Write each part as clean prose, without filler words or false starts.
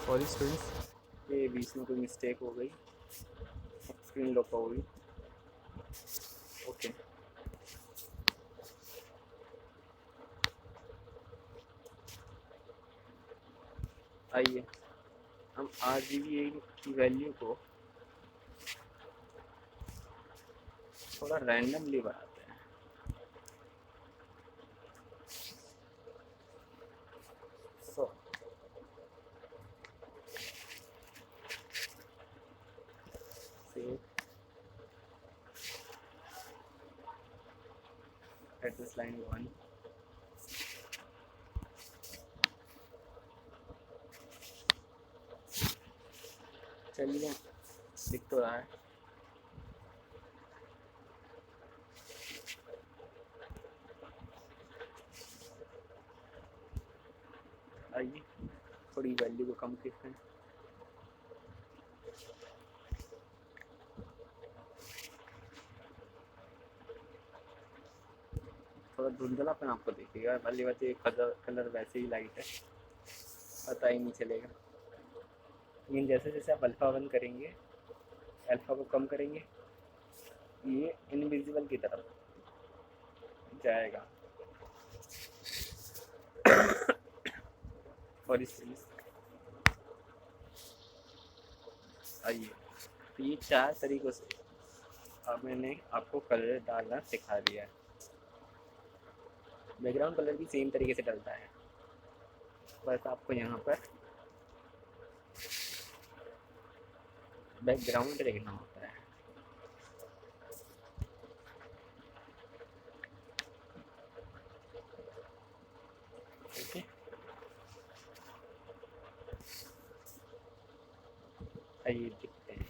Sorry students, ये बीच में कोई मिस्टेक हो गई, स्क्रीन लॉक हो गई। ओके, आइए हम RGBA की वैल्यू को थोड़ा रैंडमली बढ़ाते हैं। सो सेव एड्रेस लाइन 1। चलिए दिख तो रहा है। आइए थोड़ी वैल्यू को कम करते हैं। थोड़ा धुंधलापन आपको दिखेगा, वाली बात ये कलर वैसे ही लाइट है, पता ही नहीं चलेगा। लेकिन जैसे जैसे आप अल्फ़ा 1 करेंगे, अल्फ़ा को कम करेंगे, ये इनविजिबल की तरफ जाएगा। और इस आइए, तो ये 4 तरीक़ों से अब मैंने आपको कलर डालना सिखा दिया है। बैकग्राउंड कलर भी सेम तरीके से डलता है, बस आपको यहाँ पर बैकग्राउंड देखना होता है। ओके, आइए देखते हैं।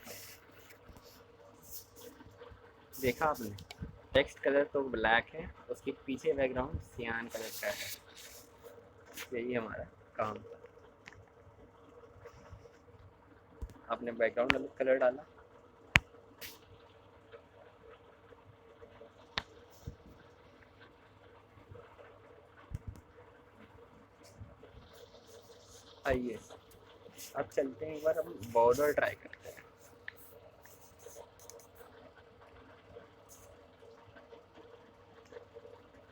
देखा आपने, टेक्स्ट कलर तो ब्लैक है, उसके पीछे बैकग्राउंड सियान कलर का है। यही हमारा काम था। आपने बैकग्राउंड अलग कलर डाला, आइए अब चलते हैं, एक बार हम बॉर्डर ट्राई करते हैं।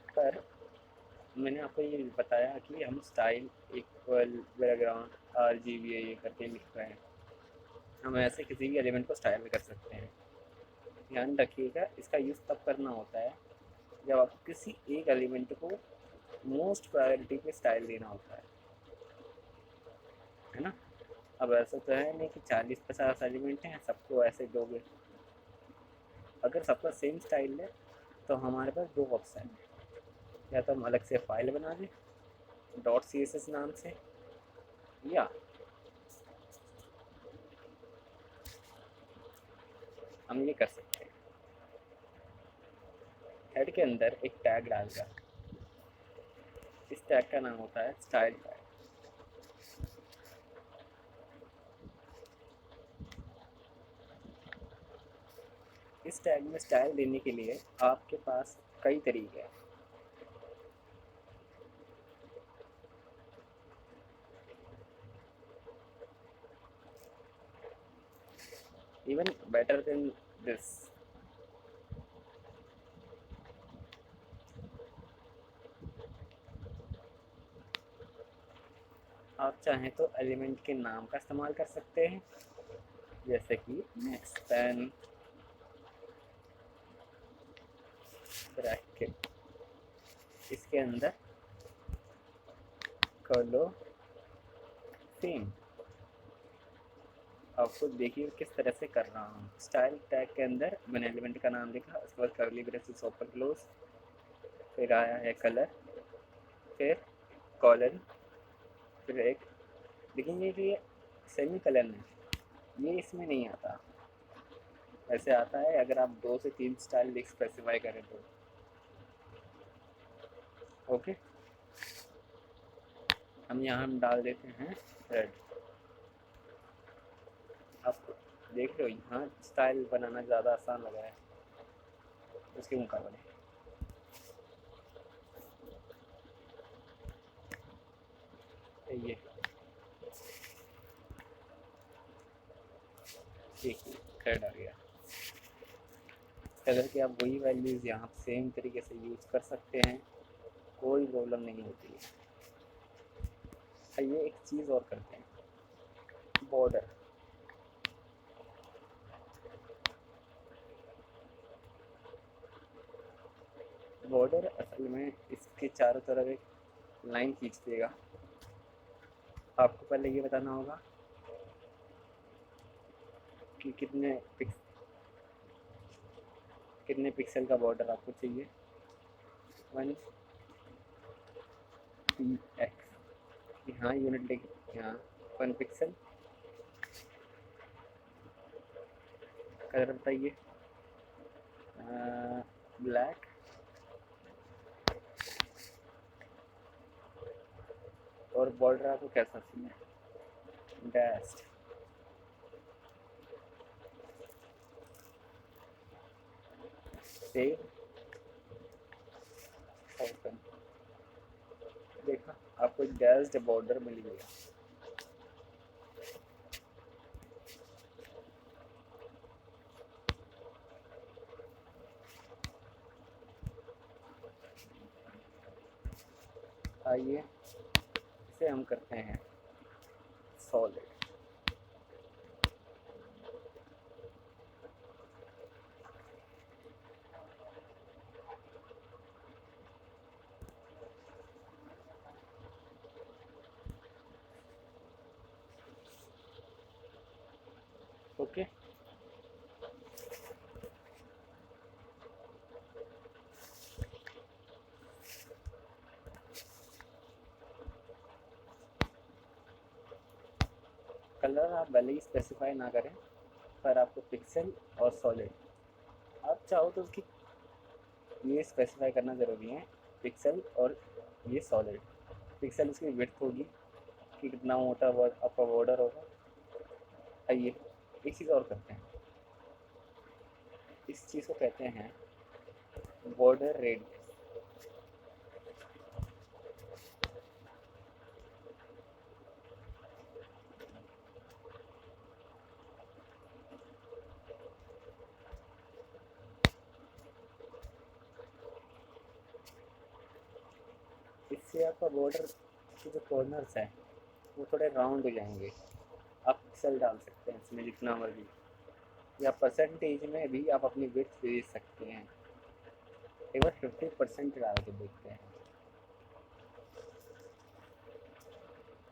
पर मैंने आपको ये बताया कि हम स्टाइल इक्वल बैकग्राउंड RGBA ये करके लिख रहे हैं। हम ऐसे किसी भी एलिमेंट को स्टाइल में कर सकते हैं। ध्यान रखिएगा, इसका यूज़ तब करना होता है जब आपको किसी एक एलिमेंट को मोस्ट प्रायोरिटी पे स्टाइल देना होता है ना। अब ऐसा तो है नहीं कि 40-50 एलिमेंट हैं, सबको ऐसे दोगे। अगर सबका सेम स्टाइल है तो हमारे पास 2 ऑप्शन है, या तो हम अलग से फाइल बना दें .css नाम से, या हम ये कर सकते हैं हेड के अंदर एक टैग डालकर। इस टैग का नाम होता है स्टाइल टैग। इस टैग में स्टाइल देने के लिए आपके पास कई तरीके हैं। इवन बेटर देन दिस, आप चाहें तो एलिमेंट के नाम का इस्तेमाल कर सकते हैं, जैसे कि नेक्स्ट पेन ब्रैकेट, इसके अंदर कलो सेम। आप खुद देखिए किस तरह से कर रहा हूँ। स्टाइल टैग के अंदर मैंने एलिमेंट का नाम लिखा, उसके बाद कर्ली ब्रेसेस ओपन क्लोज, फिर आया है कलर, फिर कॉलन, फिर एक, लेकिन ये सेमी कलन है, ये इसमें नहीं आता। ऐसे आता है अगर आप 2 से 3 स्टाइल स्पेसिफाई करें तो। ओके, हम यहाँ डाल देते हैं रेड। आप देख रहे हो यहाँ स्टाइल बनाना ज़्यादा आसान लगा है उसके मुकाबले। ये देखिए कलर आ गया। कलर की आप वही वैल्यूज़ यहाँ सेम तरीके से यूज़ कर सकते हैं, कोई प्रॉब्लम नहीं होती है। आइए एक चीज़ और करते हैं, बॉर्डर। बॉर्डर असल में इसके चारों तरफ एक लाइन खींच देगा। आपको पहले ये बताना होगा कि कितने पिक्सल का बॉर्डर आपको चाहिए। 1 px, यहाँ यूनिट लेके यहाँ 1 पिक्सल। कलर बताइए, ब्लैक। और बॉर्डर आपको कैसा चाहिए, डैश्ड। Save, open. देखा, आपको डैश्ड बॉर्डर मिल गया। आइए इसे हम करते हैं सॉलिड। ओके, कलर आप भले ही स्पेसिफाई ना करें, पर आपको पिक्सल और सॉलिड, आप चाहो तो उसकी ये स्पेसिफाई करना ज़रूरी है, पिक्सल और ये सॉलिड। पिक्सल उसकी विड्थ होगी कि कितना मोटा आपका बॉर्डर होगा। आइए एक चीज़ और करते हैं, इस चीज़ को कहते हैं बॉर्डर रेडियस। इससे आपका बॉर्डर के जो कॉर्नर्स हैं वो थोड़े राउंड हो जाएंगे। आप पिक्सल डाल सकते हैं इसमें जितना मर्जी, या परसेंटेज में भी आप अपनी विड्थ दे सकते हैं। एक बार 50% डाल के देखते हैं।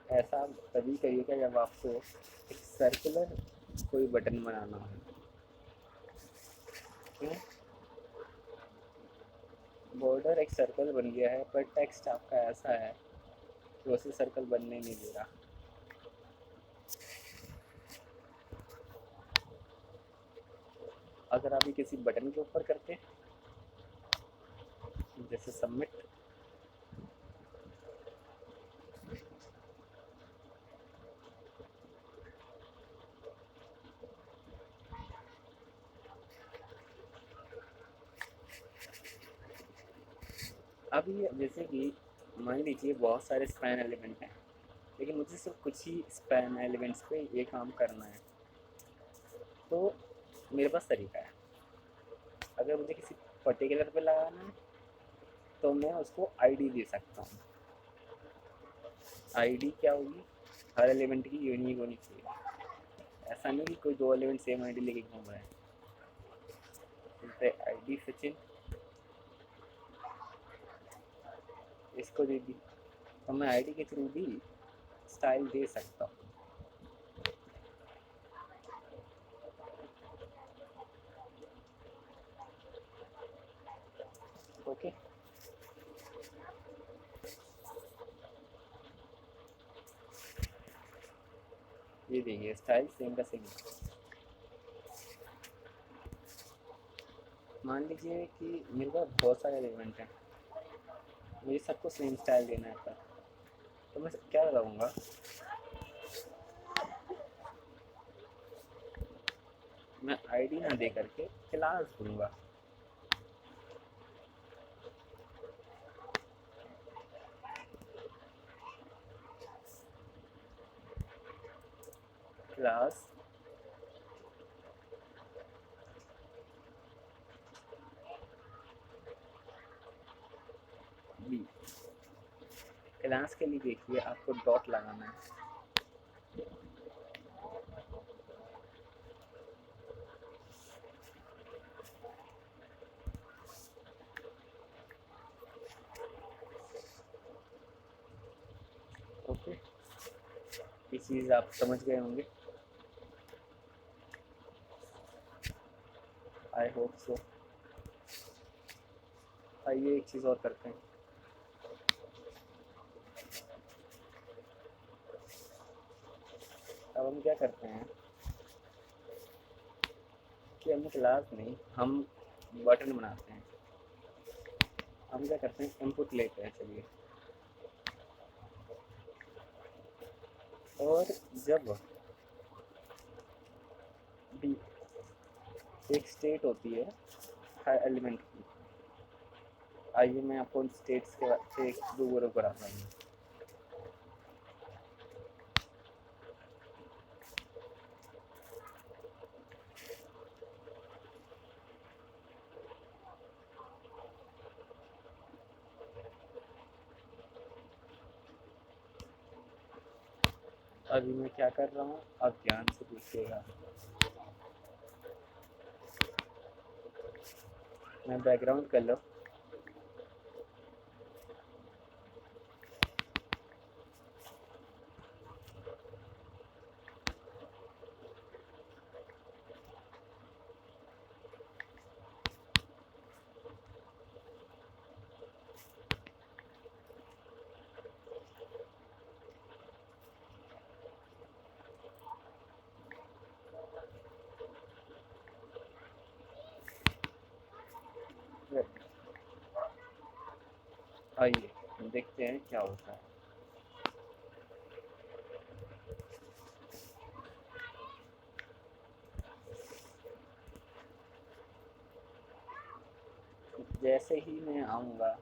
ऐसा आप तभी करिएगा जब आपको एक सर्कुलर कोई बटन बनाना हो। क्यों, बॉर्डर एक सर्कल बन गया है, पर टेक्स्ट आपका ऐसा है कि उसे सर्कल बनने नहीं दे रहा। अगर आप ये किसी बटन के ऊपर करते हैं, जैसे सबमिट, अब ये जैसे कि मान लीजिए बहुत सारे स्पैन एलिमेंट हैं, लेकिन मुझे सिर्फ कुछ ही स्पैन एलिमेंट्स पे ये काम करना है, तो मेरे पास तरीका है। अगर मुझे किसी पर्टिकुलर पे लगाना है तो मैं उसको आईडी दे सकता हूँ। आईडी क्या होगी, हर एलिमेंट की यूनिक होनी चाहिए। ऐसा नहीं कि कोई दो एलिमेंट सेम आईडी लेके घूम रहे हैं। जैसे आईडी सचिन, इसको दे दी, तो मैं आईडी के थ्रू भी स्टाइल दे सकता हूँ। ओके, ये देखिए स्टाइल सेम का सेम। मान लीजिए कि मेरे पास बहुत सारे एलिमेंट हैं, मुझे सबको सेम स्टाइल देना है, पर तो मैं क्या लगाऊंगा, मैं आईडी ना दे करके क्लास दूंगा। क्लास क्लास के लिए देखिए आपको डॉट लगाना है। ओके, ये चीज़ आप समझ गए होंगे, आई होप सो। आइए एक चीज़ और करते हैं। अब हम क्या करते हैं कि हम क्लास में हम बटन बनाते हैं। हम क्या करते हैं, इनपुट लेते हैं, चलिए। और जब भी एक स्टेट होती है हर एलिमेंट की, आइए मैं आपको उन स्टेट्स के से एक रूबरू कराता हूँ। अभी मैं क्या कर रहा हूँ, आप ध्यान से देखिएगा। मैं बैकग्राउंड कलर आइए देखते हैं क्या होता है। जैसे ही मैं आऊँगा,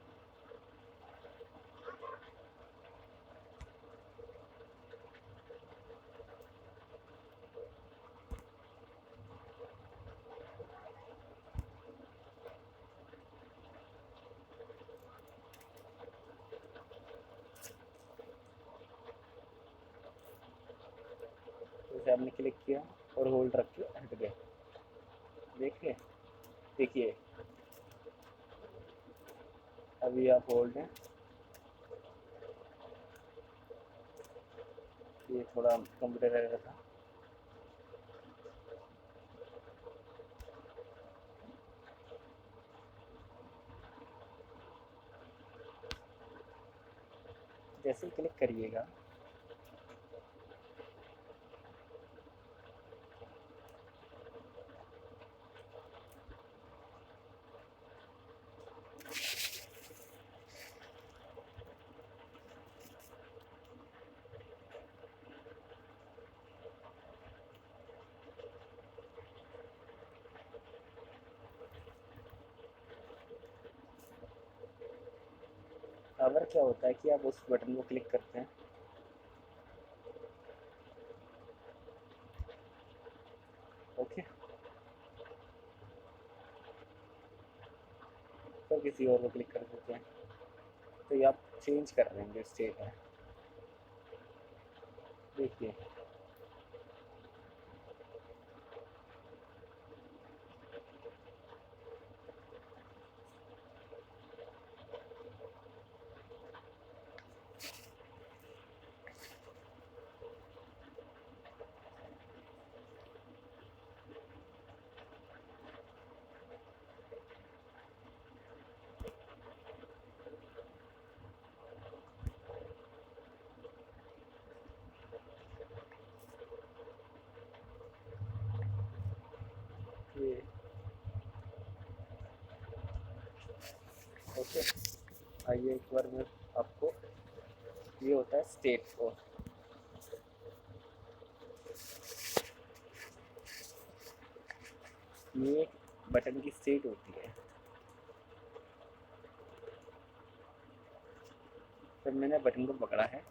जैसे आपने क्लिक किया और होल्ड रख के हट गए, देखिए। देखिए अभी आप होल्ड हैं, ये थोड़ा कंप्यूटर रह रहा था। जैसे ही क्लिक करिएगा, अगर क्या होता है कि आप उस बटन को क्लिक करते हैं, ओके, तो किसी और को क्लिक कर देते हैं, तो ये आप चेंज कर रहे हैं जो स्टेट है। देखिए ये, ओके। आइए एक बार मैं आपको, ये होता है स्टेट को, ये एक बटन की स्टेट होती है। जब मैंने बटन को पकड़ा है,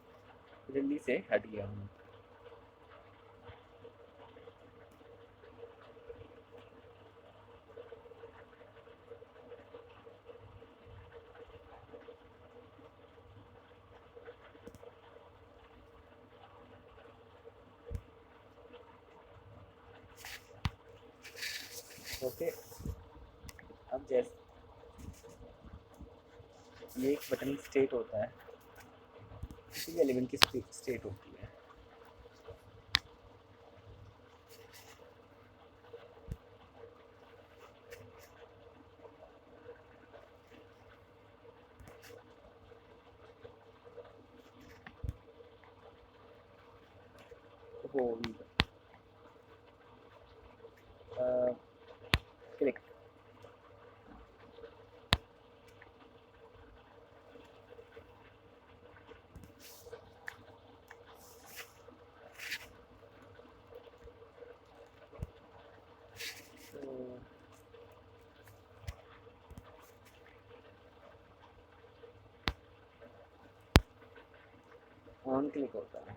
जल्दी से हट गया हूँ। ओके। अब जैसे ये एक बटन स्टेट होता है, किसी एलिमेंट की स्टेट होती है। होल्ड, क्लिक, ऑन क्लिक होता है।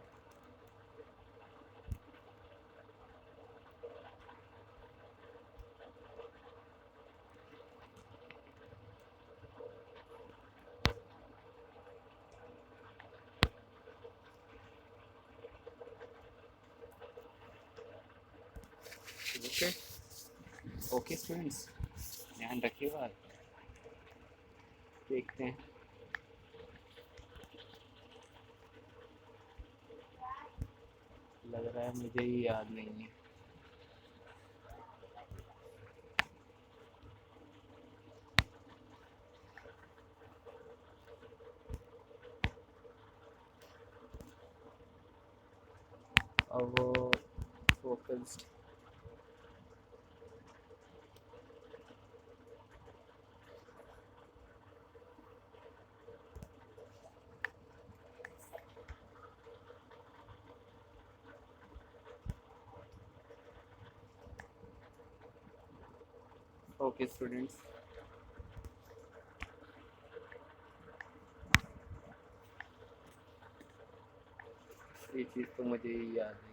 ओके। ओके स्टूडेंट्स, ध्यान रखिएगा, देखते हैं। लग रहा है मुझे ही याद नहीं है। अब वो फोकस्ड, ओके स्टूडेंट्स, ये चीज़ तो मुझे ही याद है।